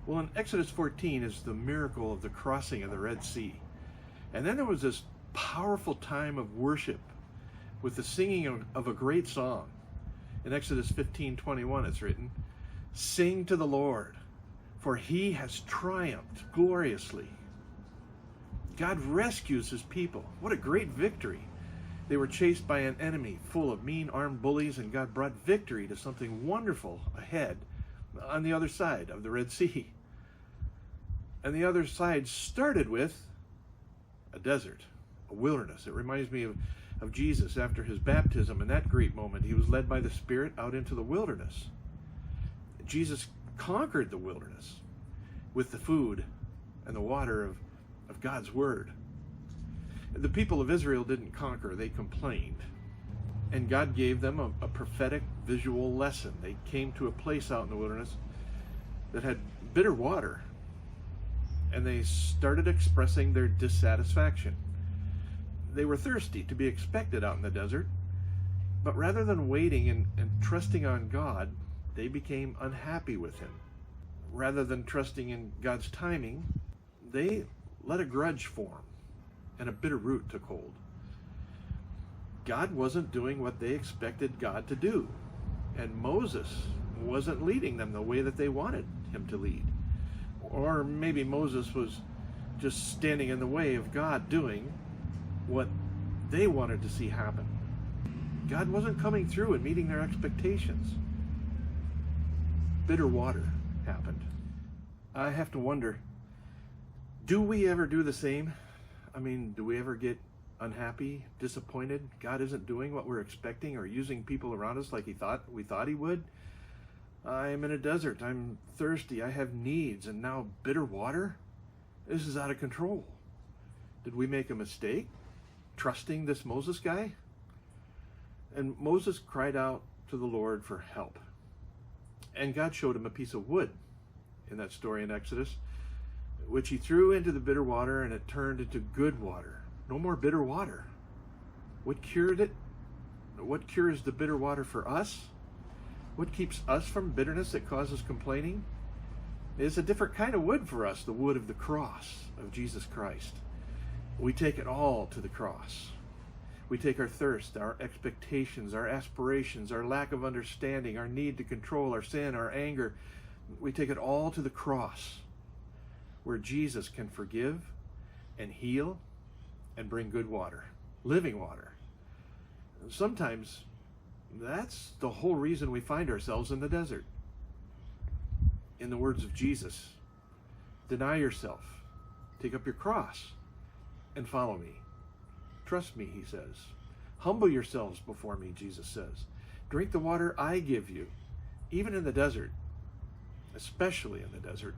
Well, in Exodus 14 is the miracle of the crossing of the Red Sea. And then there was this powerful time of worship with the singing of a great song. In Exodus 15:21 it's written, "Sing to the Lord, for he has triumphed gloriously." God rescues his people. What a great victory. They were chased by an enemy full of mean armed bullies, and God brought victory to something wonderful ahead on the other side of the Red Sea. And the other side started with a desert, a wilderness. It reminds me of Jesus after his baptism. In that great moment, he was led by the Spirit out into the wilderness. Jesus conquered the wilderness with the food and the water of God's word. The people of Israel didn't conquer, they complained. And God gave them a prophetic visual lesson. They came to a place out in the wilderness that had bitter water, and they started expressing their dissatisfaction. They were thirsty, to be expected out in the desert, but rather than waiting and trusting on God, they became unhappy with him. Rather than trusting in God's timing, they let a grudge form, and a bitter root took hold. God wasn't doing what they expected God to do, and Moses wasn't leading them the way that they wanted him to lead. Or maybe Moses was just standing in the way of God doing what they wanted to see happen. God wasn't coming through and meeting their expectations. Bitter water happened. I have to wonder, do we ever do the same? I mean, do we ever get unhappy, disappointed? God isn't doing what we're expecting, or using people around us like we thought he would. I'm in a desert, I'm thirsty, I have needs, and now bitter water? This is out of control. Did we make a mistake trusting this Moses guy? And Moses cried out to the Lord for help. And God showed him a piece of wood in that story in Exodus, which he threw into the bitter water, and it turned into good water. No more bitter water. What cured it? What cures the bitter water for us? What keeps us from bitterness that causes complaining? It's a different kind of wood for us, the wood of the cross of Jesus Christ. We take it all to the cross. We take our thirst, our expectations, our aspirations, our lack of understanding, our need to control, our sin, our anger. We take it all to the cross, where Jesus can forgive and heal and bring good water, living water. Sometimes that's the whole reason we find ourselves in the desert. In the words of Jesus, deny yourself, take up your cross, and follow me. Trust me, he says. Humble yourselves before me, Jesus says. Drink the water I give you, even in the desert, especially in the desert.